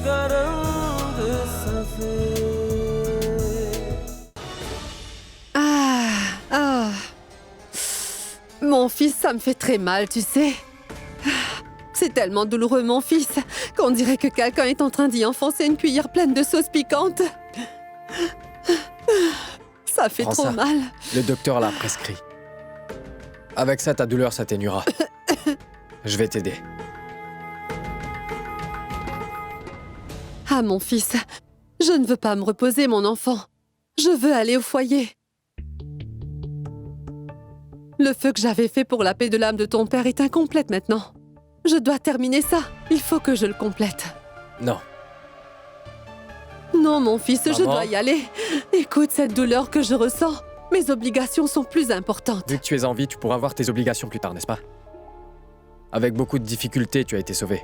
का रंग सफेद। Ah. Mon fils, ça me fait très mal, tu sais. C'est tellement douloureux, mon fils, qu'on dirait que quelqu'un est en train d'y enfoncer une cuillère pleine de sauce piquante. Ça fait Prends trop ça. mal. Le docteur l'a prescrit. Avec ça, ta douleur s'atténuera. Je vais t'aider. Ah, mon fils, je ne veux pas me reposer, mon enfant. Je veux aller au foyer. Le feu que j'avais fait pour la paix de l'âme de ton père est incomplète maintenant. Je dois terminer ça. Il faut que je le complète. Non. Non, mon fils, je Maman. dois y aller. Écoute cette douleur que je ressens. Mes obligations sont plus importantes. Vu que tu es en vie, tu pourras voir tes obligations plus tard, n'est-ce pas? Avec beaucoup de difficultés, tu as été sauvé.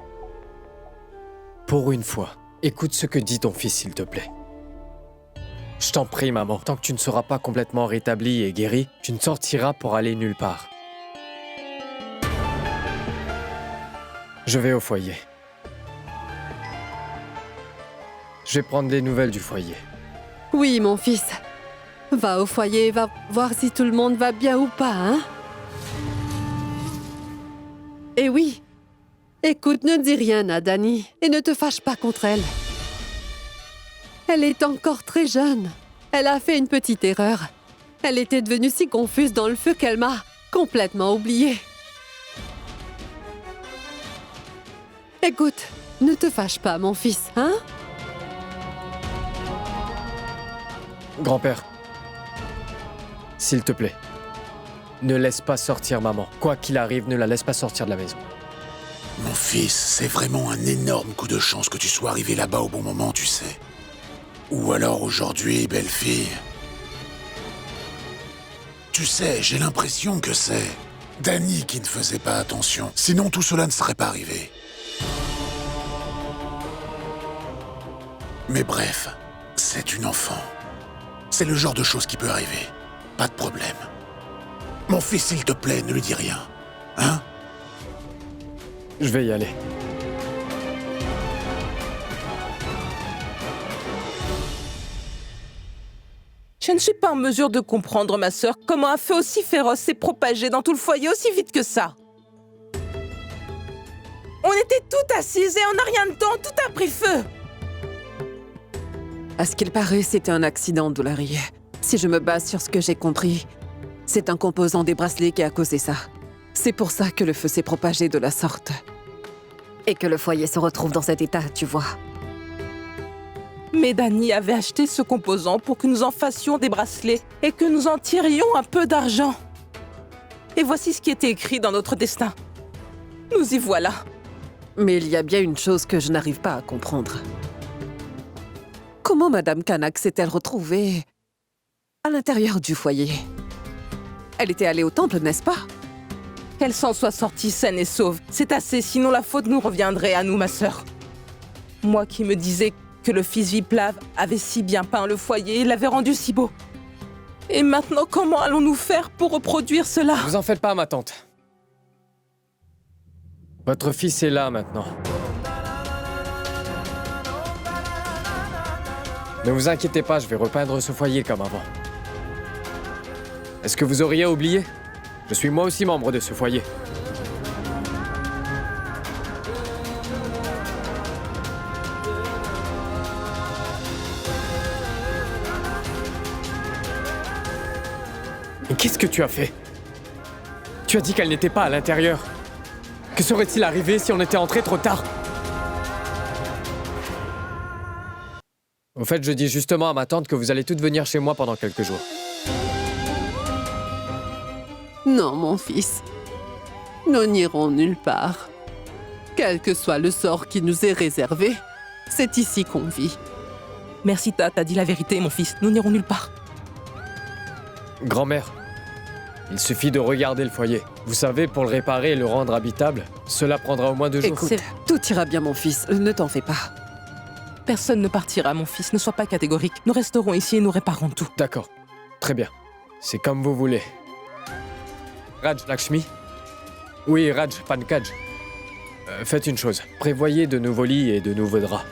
Pour une fois, écoute ce que dit ton fils, s'il te plaît. Je t'en prie, maman. Tant que tu ne seras pas complètement rétabli et guéri, tu ne sortiras pour aller nulle part. Je vais au foyer. Je vais prendre des nouvelles du foyer. Oui, mon fils. Va au foyer et va voir si tout le monde va bien ou pas, hein? Et oui. Écoute, ne dis rien à Dani et ne te fâche pas contre elle. Elle est encore très jeune. Elle a fait une petite erreur. Elle était devenue si confuse dans le feu qu'elle m'a complètement oubliée. Écoute, ne te fâche pas, mon fils, hein? Grand-père, s'il te plaît, ne laisse pas sortir maman. Quoi qu'il arrive, ne la laisse pas sortir de la maison. Mon fils, c'est vraiment un énorme coup de chance que tu sois arrivé là-bas au bon moment, tu sais. Ou alors aujourd'hui, belle fille. Tu sais, j'ai l'impression que c'est Dani qui ne faisait pas attention. Sinon, tout cela ne serait pas arrivé. Mais bref, c'est une enfant. C'est le genre de chose qui peut arriver. Pas de problème. Mon fils, s'il te plaît, ne lui dis rien. Hein? Je vais y aller. Je ne suis pas en mesure de comprendre, ma sœur, comment un feu aussi féroce s'est propagé dans tout le foyer aussi vite que ça. On était toutes assises et en un rien de temps, tout a pris feu. À ce qu'il paraît, c'était un accident, Doulari. Si je me base sur ce que j'ai compris, c'est un composant des bracelets qui a causé ça. C'est pour ça que le feu s'est propagé de la sorte. Et que le foyer se retrouve dans cet état, tu vois. Mais Dani avait acheté ce composant pour que nous en fassions des bracelets et que nous en tirions un peu d'argent. Et voici ce qui était écrit dans notre destin. Nous y voilà. Mais il y a bien une chose que je n'arrive pas à comprendre. Comment Madame Kanak s'est-elle retrouvée à l'intérieur du foyer? Elle était allée au temple, n'est-ce pas? Qu'elle s'en soit sortie saine et sauve, c'est assez, sinon la faute nous reviendrait à nous, ma sœur. Moi qui me disais que le fils Viplav avait si bien peint le foyer et l'avait rendu si beau. Et maintenant, comment allons-nous faire pour reproduire cela? Vous en faites pas, ma tante. Votre fils est là maintenant. Ne vous inquiétez pas, je vais repeindre ce foyer comme avant. Est-ce que vous auriez oublié? Je suis moi aussi membre de ce foyer. Mais qu'est-ce que tu as fait? Tu as dit qu'elle n'était pas à l'intérieur. Que serait-il arrivé si on était entré trop tard? Au fait, je dis justement à ma tante que vous allez toutes venir chez moi pendant quelques jours. Non, mon fils. Nous n'irons nulle part. Quel que soit le sort qui nous est réservé, c'est ici qu'on vit. Merci, t'as dit la vérité, mon fils. Nous n'irons nulle part. Grand-mère, il suffit de regarder le foyer. Vous savez, pour le réparer et le rendre habitable, cela prendra au moins 2 jours. Écoute, tout ira bien, mon fils. Ne t'en fais pas. Personne ne partira, mon fils. Ne sois pas catégorique. Nous resterons ici et nous réparerons tout. D'accord. Très bien. C'est comme vous voulez. Raj, Lakshmi? Oui, Raj, Pankaj. Faites une chose. Prévoyez de nouveaux lits et de nouveaux draps.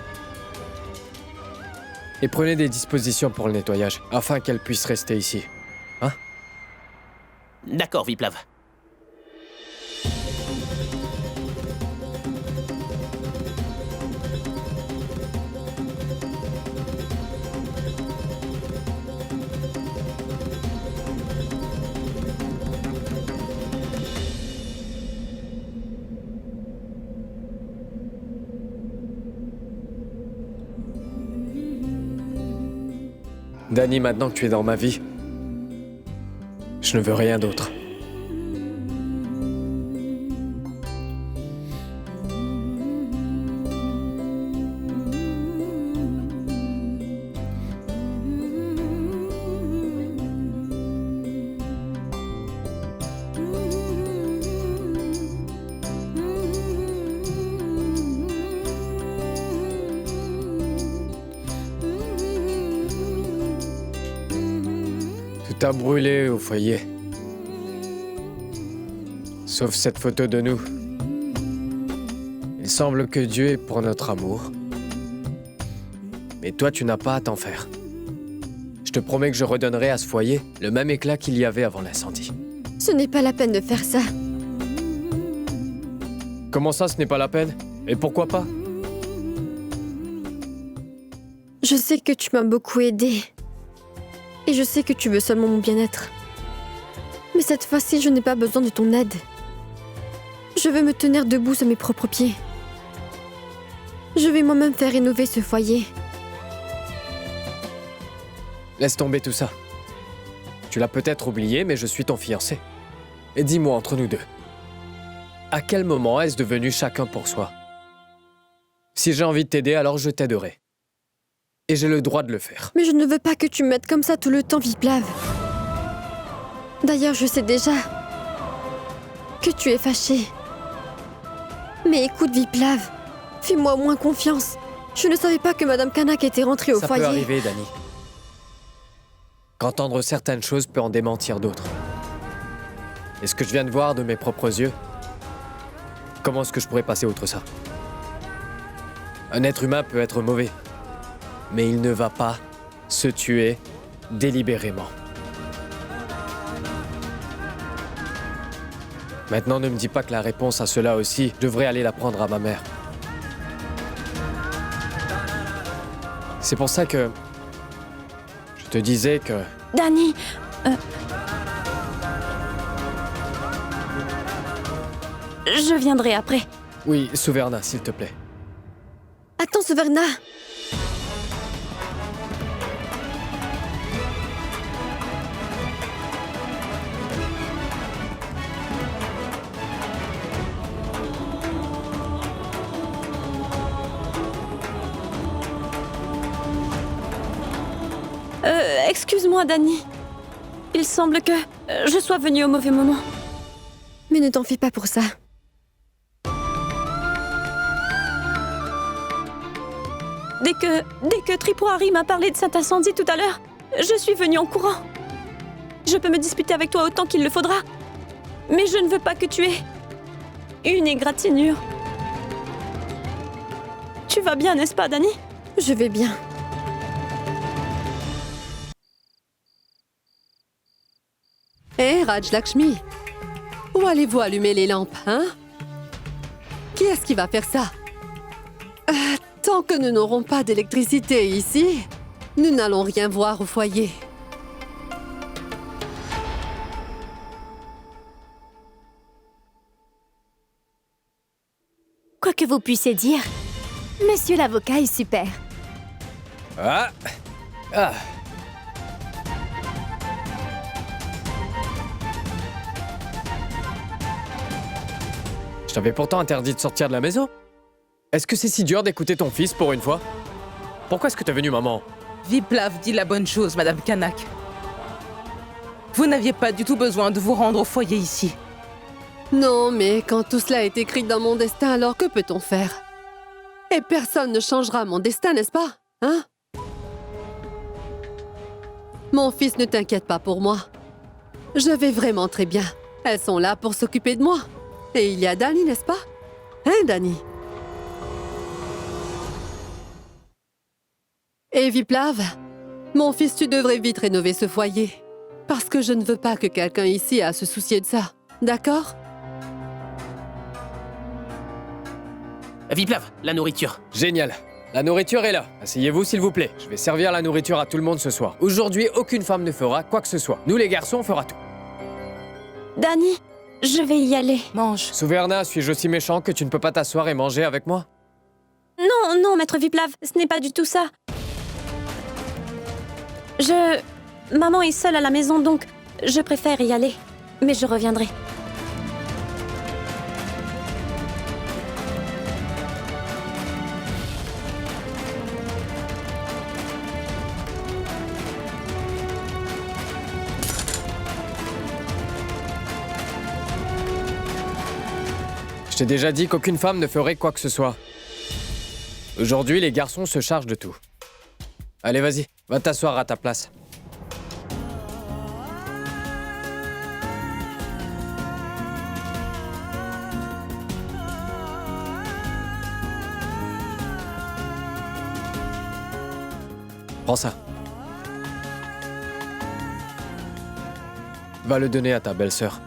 Et prenez des dispositions pour le nettoyage, afin qu'elle puisse rester ici. Hein? D'accord, Viplav. Dani, maintenant que tu es dans ma vie, je ne veux rien d'autre. Tout a brûlé au foyer. Sauf cette photo de nous. Il semble que Dieu est pour notre amour. Mais toi, tu n'as pas à t'en faire. Je te promets que je redonnerai à ce foyer le même éclat qu'il y avait avant l'incendie. Ce n'est pas la peine de faire ça. Comment ça, ce n'est pas la peine? Et pourquoi pas? Je sais que tu m'as beaucoup aidé. Et je sais que tu veux seulement mon bien-être. Mais cette fois-ci, je n'ai pas besoin de ton aide. Je veux me tenir debout sur mes propres pieds. Je vais moi-même faire rénover ce foyer. Laisse tomber tout ça. Tu l'as peut-être oublié, mais je suis ton fiancé. Et dis-moi entre nous deux, à quel moment est-ce devenu chacun pour soi? Si j'ai envie de t'aider, alors je t'aiderai. Et j'ai le droit de le faire. Mais je ne veux pas que tu m'aides comme ça tout le temps, Viplav. D'ailleurs, je sais déjà que tu es fâché. Mais écoute, Viplav, fais-moi au moins confiance. Je ne savais pas que Madame Kanak était rentrée au foyer. Ça peut arriver, Dani. Qu'entendre certaines choses peut en démentir d'autres. Et ce que je viens de voir de mes propres yeux, comment est-ce que je pourrais passer outre ça? Un être humain peut être mauvais, mais il ne va pas se tuer délibérément. Maintenant, ne me dis pas que la réponse à cela aussi, je devrais aller l'apprendre à ma mère. C'est pour ça que je te disais que... Dani, je viendrai après. Oui, Souverna, s'il te plaît. Attends, Souverna. Excuse-moi, Dani. Il semble que je sois venue au mauvais moment. Mais ne t'en fie pas pour ça. Dès que Tripurari m'a parlé de cet incendie tout à l'heure, je suis venue en courant. Je peux me disputer avec toi autant qu'il le faudra. Mais je ne veux pas que tu aies une égratignure. Tu vas bien, n'est-ce pas, Dani? Je vais bien. Hé, Raj Lakshmi, où allez-vous allumer les lampes, hein? Qui est-ce qui va faire ça? Tant que nous n'aurons pas d'électricité ici, nous n'allons rien voir au foyer. Quoi que vous puissiez dire, monsieur l'avocat est super. Ah! Ah! Je t'avais pourtant interdit de sortir de la maison. Est-ce que c'est si dur d'écouter ton fils pour une fois? Pourquoi est-ce que t'es venue, maman? Viplav dit la bonne chose, Madame Kanak. Vous n'aviez pas du tout besoin de vous rendre au foyer ici. Non, mais quand tout cela est écrit dans mon destin, alors que peut-on faire? Et personne ne changera mon destin, n'est-ce pas? Hein? Mon fils, ne t'inquiète pas pour moi. Je vais vraiment très bien. Elles sont là pour s'occuper de moi. Et il y a Dani, n'est-ce pas? Hein, Dani? Et Viplav, mon fils, tu devrais vite rénover ce foyer. Parce que je ne veux pas que quelqu'un ici ait à se soucier de ça. D'accord? Viplav, la nourriture. Génial. La nourriture est là. Asseyez-vous s'il vous plaît. Je vais servir la nourriture à tout le monde ce soir. Aujourd'hui, aucune femme ne fera quoi que ce soit. Nous les garçons, on fera tout. Dani, je vais y aller. Mange. Souverna, suis-je aussi méchant que tu ne peux pas t'asseoir et manger avec moi? Non, non, maître Viplav, ce n'est pas du tout ça. Maman est seule à la maison, donc je préfère y aller. Mais je reviendrai. Je t'ai déjà dit qu'aucune femme ne ferait quoi que ce soit. Aujourd'hui, les garçons se chargent de tout. Allez, vas-y, va t'asseoir à ta place. Prends ça. Va le donner à ta belle-sœur.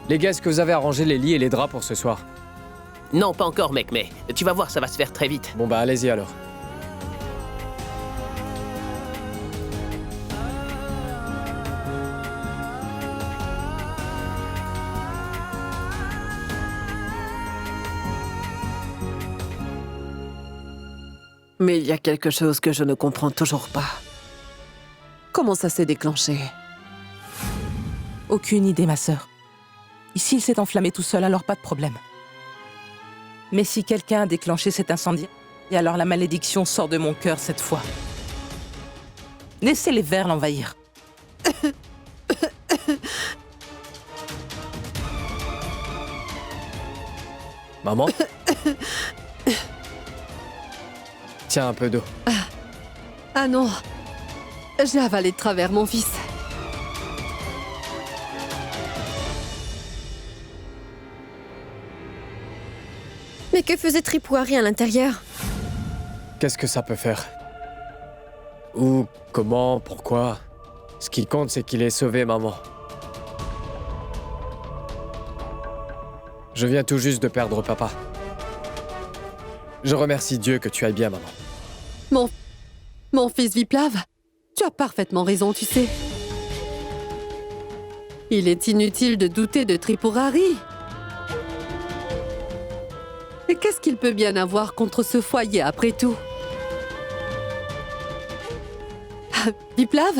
Les gars, est-ce que vous avez arrangé les lits et les draps pour ce soir? Non, pas encore, mec, mais tu vas voir, ça va se faire très vite. Bon bah allez-y alors. Mais il y a quelque chose que je ne comprends toujours pas. Comment ça s'est déclenché? Aucune idée, ma sœur. Ici, il s'est enflammé tout seul, alors pas de problème. Mais si quelqu'un a déclenché cet incendie, et alors la malédiction sort de mon cœur cette fois. Laissez les vers l'envahir. Maman? Tiens, un peu d'eau. Ah non, j'ai avalé de travers mon fils. Mais que faisait Tripouari à l'intérieur? Qu'est-ce que ça peut faire? Où, comment, pourquoi? Ce qui compte, c'est qu'il est sauvé, maman. Je viens tout juste de perdre papa. Je remercie Dieu que tu ailles bien, maman. Mon fils Viplav, tu as parfaitement raison, tu sais. Il est inutile de douter de Tripurari. Et qu'est-ce qu'il peut bien avoir contre ce foyer après tout? Viplav,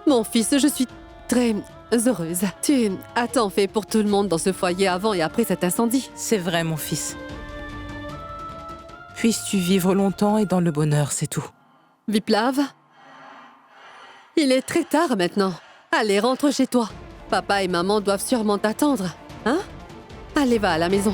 mon fils, je suis très heureuse. Tu as tant fait pour tout le monde dans ce foyer avant et après cet incendie. C'est vrai, mon fils. Puisses-tu vivre longtemps et dans le bonheur, c'est tout. Viplav, il est très tard maintenant. Allez, rentre chez toi. Papa et maman doivent sûrement t'attendre. Hein? Allez, va à la maison.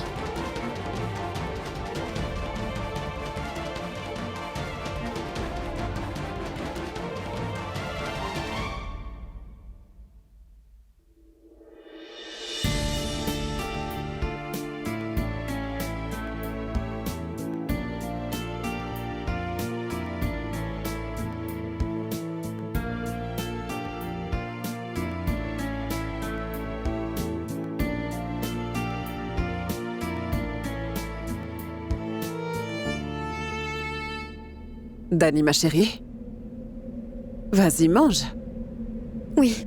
Dani, ma chérie? Vas-y, mange. Oui.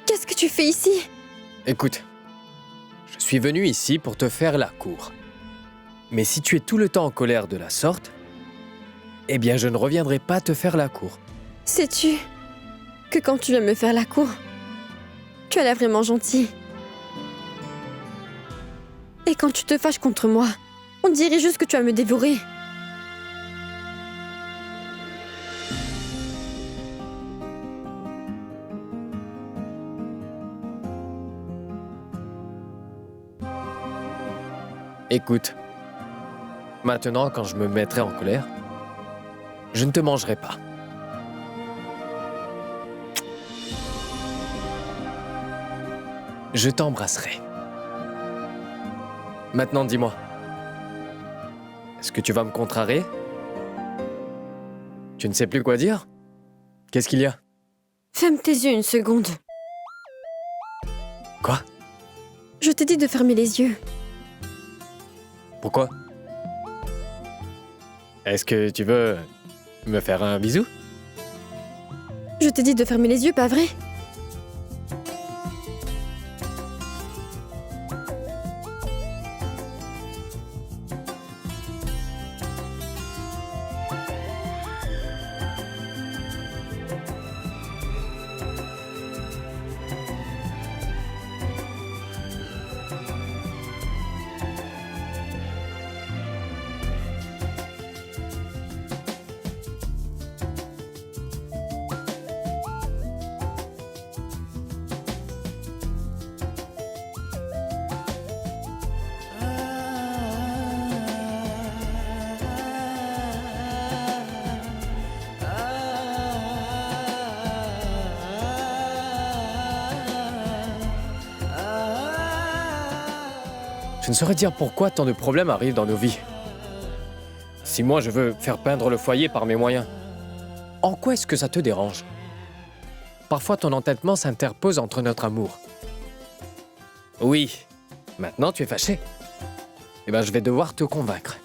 Qu'est-ce que tu fais ici? Écoute, je suis venu ici pour te faire la cour. Mais si tu es tout le temps en colère de la sorte, Eh bien, je ne reviendrai pas te faire la cour. Sais-tu que quand tu viens me faire la cour, tu as l'air vraiment gentil. Et quand tu te fâches contre moi, on dirait juste que tu vas me dévorer. Écoute, maintenant, quand je me mettrai en colère, je ne te mangerai pas. Je t'embrasserai. Maintenant, dis-moi. Est-ce que tu vas me contrarier? Tu ne sais plus quoi dire? Qu'est-ce qu'il y a? Ferme tes yeux une seconde. Quoi? Je t'ai dit de fermer les yeux. Pourquoi? Est-ce que tu veux me faire un bisou? Je t'ai dit de fermer les yeux, pas vrai? Je ne saurais dire pourquoi tant de problèmes arrivent dans nos vies. Si moi je veux faire peindre le foyer par mes moyens, en quoi est-ce que ça te dérange? Parfois ton entêtement s'interpose entre notre amour. Oui, maintenant tu es fâché. Eh bien je vais devoir te convaincre.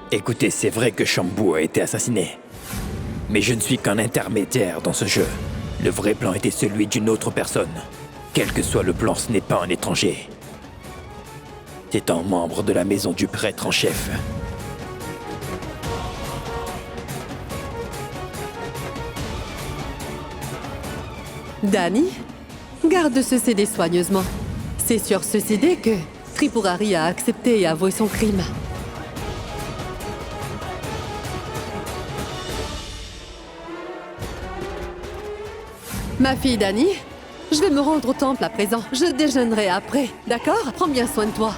Écoutez, c'est vrai que Shambu a été assassiné. Mais je ne suis qu'un intermédiaire dans ce jeu. Le vrai plan était celui d'une autre personne. Quel que soit le plan, ce n'est pas un étranger. C'est un membre de la maison du prêtre en chef. Danny, garde ce CD soigneusement. C'est sur ce CD que Tripurari a accepté et avoué son crime. Ma fille Danny, je vais me rendre au temple à présent. Je déjeunerai après, d'accord? Prends bien soin de toi.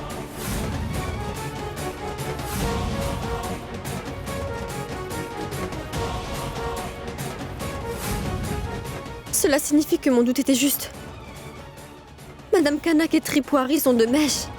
Cela signifie que mon doute était juste. Madame Kanak et Tripoiri sont de mèche.